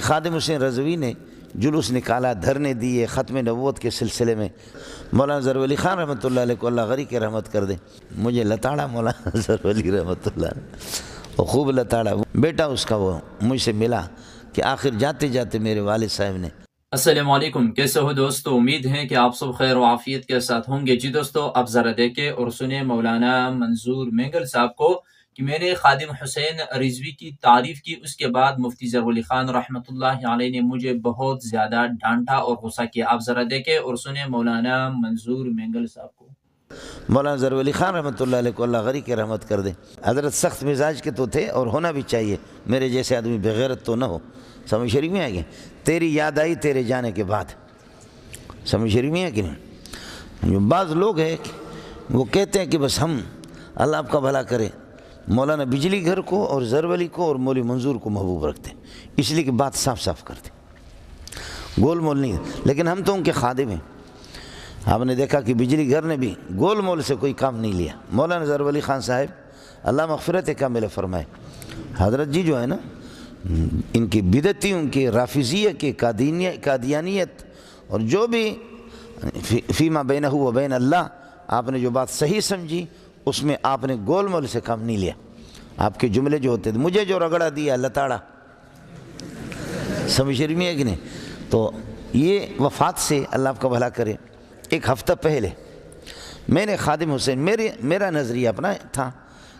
خادم حسین رضوی نے جلوس نکالا، دھرنے دیے ختم نبوت کے سلسلے میں۔ مولانا ظفر علی خان رحمۃ اللہ علیہ کو اللہ غری کے رحمت کر دے، مجھے لتاڑا مولانا ظفر علی رحمۃ اللہ علیہ، وہ خوب لتاڑا۔ بیٹا اس کا وہ مجھ سے ملا کہ آخر جاتے جاتے میرے والد صاحب نے۔ السلام علیکم، کیسے ہو دوستو؟ امید ہے کہ آپ سب خیر و عافیت کے ساتھ ہوں گے۔ جی دوستو، اب ذرا دیکھیں اور سنیں مولانا منظور مینگل صاحب کو کہ میں نے خادم حسین رضوی کی تعریف کی، اس کے بعد مفتی ظفر علی خان رحمۃ اللہ علیہ نے مجھے بہت زیادہ ڈانٹا اور غصہ کیا۔ آپ ذرا دیکھیں اور سنیں مولانا منظور مینگل صاحب کو۔ مولانا ظفر علی خان رحمۃ اللہ علیہ کو اللہ غری کے رحمت کر دے۔ حضرت سخت مزاج کے تو تھے اور ہونا بھی چاہیے، میرے جیسے آدمی بغیرت تو نہ ہو۔ سمجھ شریف میں آ گئے، تیری یاد آئی تیرے جانے کے بعد، سمجھ شریف میں ہے کہ نہیں؟ جو بعض لوگ ہیں وہ کہتے ہیں کہ بس ہم اللہ آپ کا بھلا کرے، مولانا بجلی گھر کو اور ظفر علی کو اور مولوی منظور کو محبوب رکھتے ہیں، اس لیے کہ بات صاف صاف کرتے، گول مول نہیں، لیکن ہم تو ان کے خادم ہیں۔ آپ نے دیکھا کہ بجلی گھر نے بھی گول مول سے کوئی کام نہیں لیا۔ مولانا ظفر علی خان صاحب اللہ مغفرت کاملہ فرمائے، حضرت جی جو ہے نا، ان کی بدعتی، ان کی رافضیہ کی قادیانیت اور جو بھی فیما بینہ و بین اللہ، آپ نے جو بات صحیح سمجھی اس میں آپ نے گول مول سے کام نہیں لیا۔ آپ کے جملے جو ہوتے تھے، مجھے جو رگڑا دیا لتاڑا، سمجھ رہی میں ہے کہ نہیں؟ تو یہ وفات سے اللہ آپ کا بھلا کرے، ایک ہفتہ پہلے میں نے خادم حسین، میرا نظریہ اپنا تھا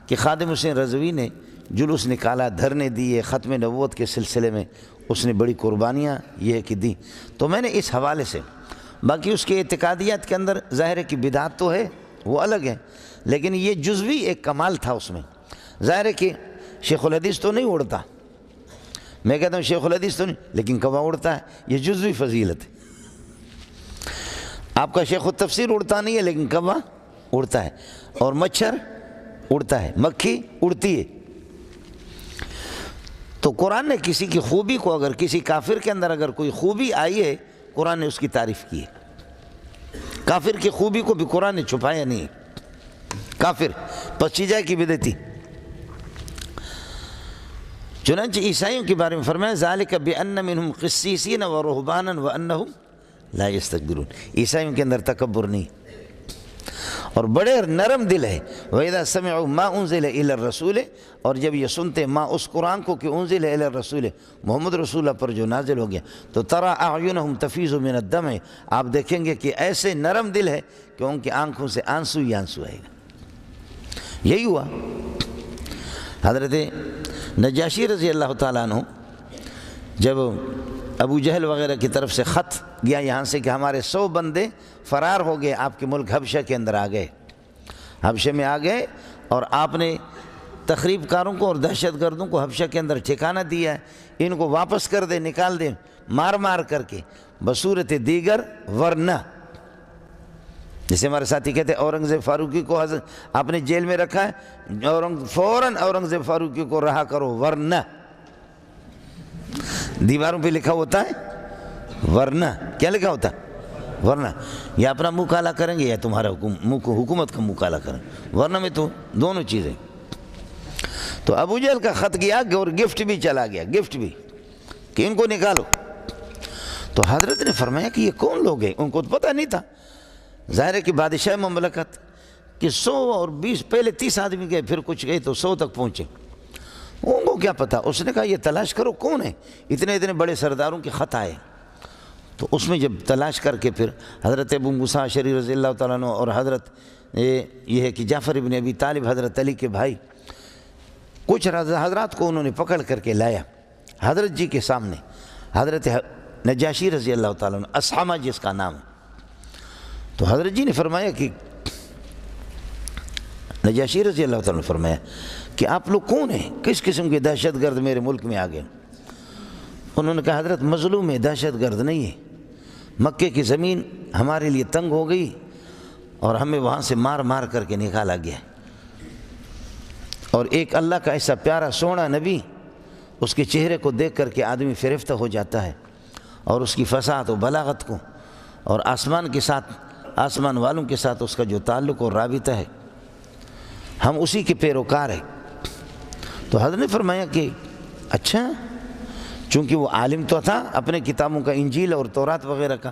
کہ خادم حسین رضوی نے جلوس نکالا، دھرنے دیے ختم نبوت کے سلسلے میں، اس نے بڑی قربانیاں یہ کہ دی، تو میں نے اس حوالے سے، باقی اس کے اعتقادیات کے اندر ظاہر ہے کہ بدعت تو ہے، وہ الگ ہے، لیکن یہ جزوی ایک کمال تھا اس میں۔ ظاہر ہے کہ شیخ الحدیث تو نہیں اڑتا، میں کہتا ہوں شیخ الحدیث تو نہیں، لیکن کوا اڑتا ہے، یہ جزوی فضیلت ہے۔ آپ کا شیخ التفسیر اڑتا نہیں ہے لیکن کوا اڑتا ہے، اور مچھر اڑتا ہے، مکھی اڑتی ہے۔ تو قرآن نے کسی کی خوبی کو، اگر کسی کافر کے اندر اگر کوئی خوبی آئی ہے، قرآن نے اس کی تعریف کی ہے۔ کافر کی خوبی کو بھی قرآن نے چھپایا نہیں ہے، کافر پسیجہ کی بدعتی۔ چنانچہ عیسائیوں کے بارے میں فرمایا ذالک بأن منہم قسیسین ورہبانا وانہم لا یستکبرون، عیسائیوں کے اندر تکبر نہیں اور بڑے نرم دل ہے۔ وَإِذَا سَمِعُوا مَا أُنزِلَ إِلَى الرَّسُولِ، اور جب یہ سنتے ما اس قرآن کو کہ انزل إِلَى الرَّسُولِ، محمد رسول اللہ پر جو نازل ہو گیا، تو تَرَىٰ أَعْيُنَهُمْ تَفِيضُ مِنَ الدَّمْعِ، آپ دیکھیں گے کہ ایسے نرم دل ہے کہ ان کی آنکھوں سے آنسو ہی آنسو آئے گا۔ یہی ہوا حضرت نجاشی رضی اللہ تعالیٰ عنہ، جب ابو جہل وغیرہ کی طرف سے خط گیا یہاں سے کہ ہمارے 100 بندے فرار ہو گئے، آپ کے ملک حبشہ کے اندر آ گئے، حبشہ میں آ گئے، اور آپ نے تخریب کاروں کو اور دہشت گردوں کو حبشہ کے اندر ٹھکانہ دیا ہے، ان کو واپس کر دے، نکال دے، مار مار کر کے، بصورت دیگر ورنہ، جیسے ہمارے ساتھی کہتے ہیں اورنگزیب فاروقی کو آپ نے جیل میں رکھا ہے، فوراً اورنگزیب فاروقی کو رہا کرو ورنہ، دیواروں پہ لکھا ہوتا ہے ورنہ، کیا لکھا ہوتا ہے؟ ورنہ، یا اپنا منہ کالا کریں گے یا تمہارا حکومت کا منہ کالا کریں گے، ورنہ میں تو دونوں چیزیں۔ تو ابو جہل کا خط گیا اور گفٹ بھی چلا گیا، گفٹ بھی کہ ان کو نکالو۔ تو حضرت نے فرمایا کہ یہ کون لوگ ہیں؟ ان کو پتہ نہیں تھا، ظاہر ہے کہ بادشاہ مملکت کہ 100 اور 20، پہلے 30 آدمی گئے، پھر کچھ گئے تو 100 تک پہنچے، ان کو کیا پتا؟ اس نے کہا یہ تلاش کرو کون ہے، اتنے بڑے سرداروں کے خط آئے۔ تو اس میں جب تلاش کر کے پھر حضرت ابو موسیٰ اشعری رضی اللہ تعالیٰ عنہ اور حضرت یہ ہے کہ جعفر ابن ابی طالب، حضرت علی کے بھائی، کچھ حضرات کو انہوں نے پکڑ کر کے لایا حضرت جی کے سامنے، حضرت نجاشی رضی اللہ تعالیٰ عنہ، اسحامہ جس کا نام ہے۔ تو حضرت جی نے فرمایا کہ نجاشی رضی اللہ تعالیٰ نے فرمایا کہ آپ لوگ کون ہیں؟ کس قسم کے دہشت گرد میرے ملک میں آ گئے؟ انہوں نے کہا حضرت مظلوم ہے، دہشت گرد نہیں ہے، مکے کی زمین ہمارے لیے تنگ ہو گئی اور ہمیں وہاں سے مار مار کر کے نکالا گیا، اور ایک اللہ کا ایسا پیارا سونا نبی، اس کے چہرے کو دیکھ کر کے آدمی فریفتہ ہو جاتا ہے، اور اس کی فصاحت و بلاغت کو، اور آسمان کے ساتھ، آسمان والوں کے ساتھ اس کا جو تعلق اور رابطہ ہے، ہم اسی کے پیروکار ہیں۔ تو حضرت نے فرمایا کہ اچھا، چونکہ وہ عالم تو تھا اپنے کتابوں کا، انجیل اور تورات وغیرہ کا،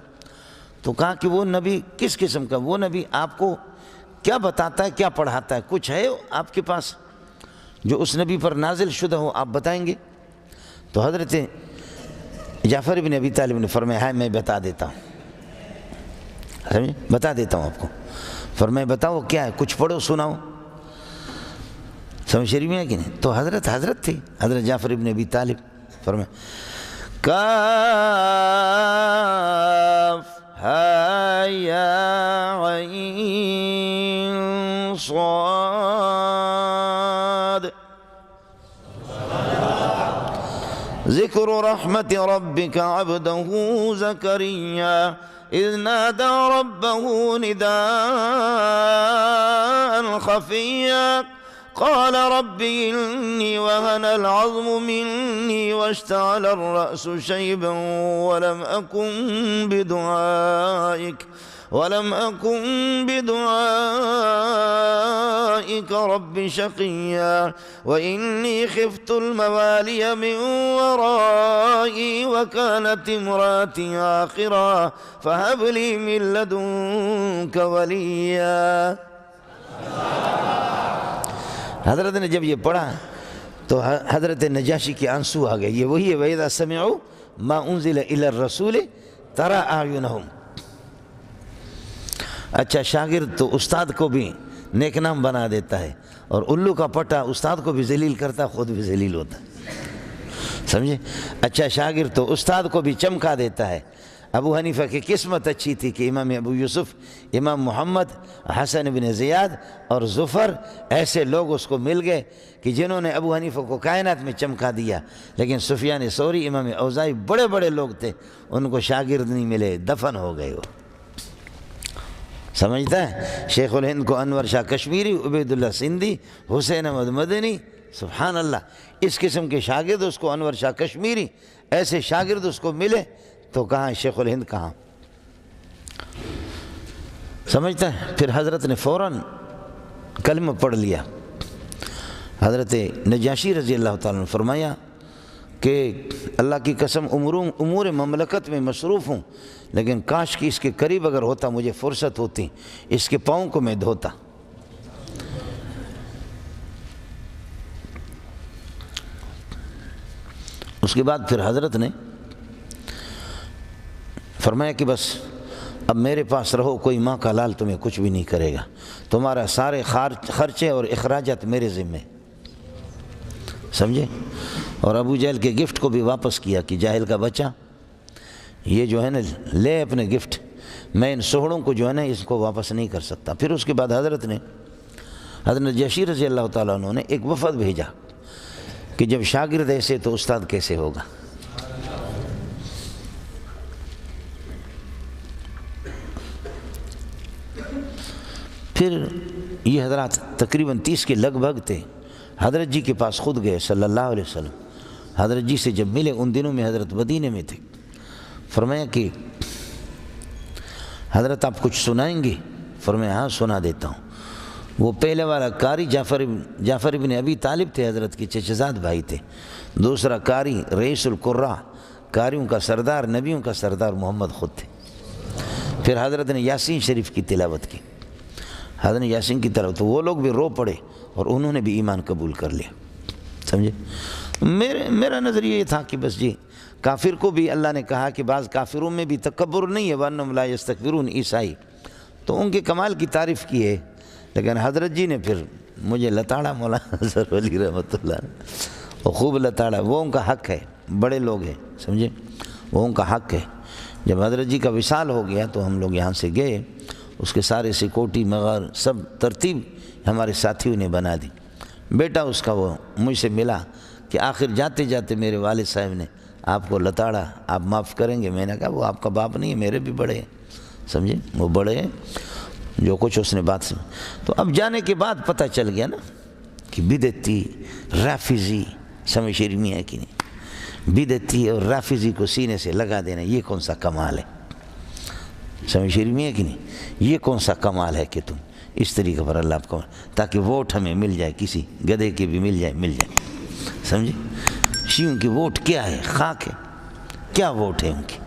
تو کہا کہ وہ نبی کس قسم کا؟ وہ نبی آپ کو کیا بتاتا ہے، کیا پڑھاتا ہے؟ کچھ ہے آپ کے پاس جو اس نبی پر نازل شدہ ہو، آپ بتائیں گے؟ تو حضرت جعفر ابن ابی طالب نے فرمایا ہے میں بتا دیتا ہوں، بتا دیتا ہوں آپ کو۔ فرمایا بتاؤ کیا ہے، کچھ پڑھو سناؤ، سمجھ شریف میں ہے کہ نہیں؟ تو حضرت تھی حضرت جعفر ابن ابی طالب، فرمایا کاف ہا یا عین صاد ذکر رحمت ربک عبدہ زکریا اذ نادى ربه نداء خفيا قال رب إني وهن العظم مني واشتعل الرأس شيبا ولم أكن بدعائك رب شقيا وإني خفت الموالي من ورائي وكانت امراتي عاقرا فهب لي من لدنك وليا۔ حضرت نے جب یہ پڑھا تو حضرت نجاشی کے آنسو آ گئے، یہ وہی ہے وَإِذَا سَمِعُوا مَا أُنزِلَ إِلَى الرَّسُولِ تَرَى أَعْيُنَهُمْ۔ اچھا شاگرد تو استاد کو بھی نیک نام بنا دیتا ہے، اور الو کا پٹا استاد کو بھی ذلیل کرتا، خود بھی ذلیل ہوتا ہے، سمجھے؟ اچھا شاگرد تو استاد کو بھی چمکا دیتا ہے۔ ابو حنیفہ کی قسمت اچھی تھی کہ امام ابو یوسف، امام محمد، حسن بن زیاد اور زفر ایسے لوگ اس کو مل گئے کہ جنہوں نے ابو حنیفہ کو کائنات میں چمکا دیا، لیکن سفیان ثوری، امام اوزاعی بڑے بڑے لوگ تھے، ان کو شاگرد نہیں ملے، دفن ہو گئے وہ، سمجھتا ہے؟ شیخ الہند کو انور شاہ کشمیری، عبید اللہ سندھی، حسین احمد مدنی، سبحان اللہ، اس قسم کے شاگرد اس کو، انور شاہ کشمیری، ایسے شاگرد اس کو ملے تو کہاں شیخ الہند کہاں، سمجھتا ہے؟ پھر حضرت نے فوراً کلمہ پڑھ لیا۔ حضرت نجاشی رضی اللہ تعالیٰ نے فرمایا کہ اللہ کی قسم امور مملکت میں مصروف ہوں، لیکن کاش کہ اس کے قریب اگر ہوتا، مجھے فرصت ہوتی، اس کے پاؤں کو میں دھوتا۔ اس کے بعد پھر حضرت نے فرمایا کہ بس اب میرے پاس رہو، کوئی ماں کا لال تمہیں کچھ بھی نہیں کرے گا، تمہارا سارے خرچے اور اخراجات میرے ذمے، سمجھے؟ اور ابو جہل کے گفٹ کو بھی واپس کیا کہ جاہل کا بچہ یہ جو ہے نا لے اپنے گفٹ، میں ان سوہڑوں کو جو ہے نا اس کو واپس نہیں کر سکتا۔ پھر اس کے بعد حضرت نجاشی رضی اللہ تعالیٰ عنہ نے ایک وفد بھیجا کہ جب شاگرد ایسے تو استاد کیسے ہوگا۔ پھر یہ حضرات تقریباً 30 کے لگ بھگ تھے، حضرت جی کے پاس خود گئے صلی اللہ علیہ وسلم، حضرت جی سے جب ملے، ان دنوں میں حضرت مدینے میں تھے، فرمایا کہ حضرت آپ کچھ سنائیں گے؟ فرمایا ہاں سنا دیتا ہوں۔ وہ پہلے والا قاری جعفر ابن ابی طالب تھے، حضرت کے چچزاد بھائی تھے۔ دوسرا قاری رئیس القراء، قاریوں کا سردار، نبیوں کا سردار محمد خود تھے۔ پھر حضرت نے یاسین شریف کی تلاوت کی، حضرت نے یاسین کی تلاوت، تو وہ لوگ بھی رو پڑے اور انہوں نے بھی ایمان قبول کر لیا، سمجھے؟ میرا نظریہ یہ تھا کہ بس جی کافر کو بھی اللہ نے کہا کہ بعض کافروں میں بھی تکبر نہیں ہے، وَأَنَّهُمْ لَا يَسْتَكْبِرُونَ، عیسائی، تو ان کے کمال کی تعریف کی ہے، لیکن حضرت جی نے پھر مجھے لتاڑا، مولانا اظہر علی رحمۃ اللہ نے، وہ خوب لتاڑا، وہ ان کا حق ہے، بڑے لوگ ہیں، سمجھے؟ وہ ان کا حق ہے۔ جب حضرت جی کا وصال ہو گیا تو ہم لوگ یہاں سے گئے، اس کے سارے سیکورٹی مغار سب ترتیب ہمارے ساتھیوں نے بنا دی۔ بیٹا اس کا وہ مجھ سے ملا کہ آخر جاتے جاتے میرے والد صاحب نے آپ کو لتاڑا، آپ معاف کریں گے؟ میں نے کہا وہ آپ کا باپ نہیں ہے، میرے بھی بڑے ہیں، سمجھے؟ وہ بڑے ہیں، جو کچھ اس نے بات سمجھ۔ تو اب جانے کے بعد پتہ چل گیا نا کہ بدعتی، رافضی، سمجھ شریف میں ہے کہ نہیں؟ بدعتی اور رافضی کو سینے سے لگا دینا، یہ کون سا کمال ہے؟ سمجھ شریف میں ہے کہ نہیں؟ یہ کون سا کمال ہے کہ تم اس طریقے پر اللہ آپ کو، تاکہ ووٹ ہمیں مل جائے، کسی گدھے کی بھی مل جائے، سمجھے؟ شیعوں کی ووٹ کیا ہے؟ خاک ہے، کیا ووٹ ہے ان کی؟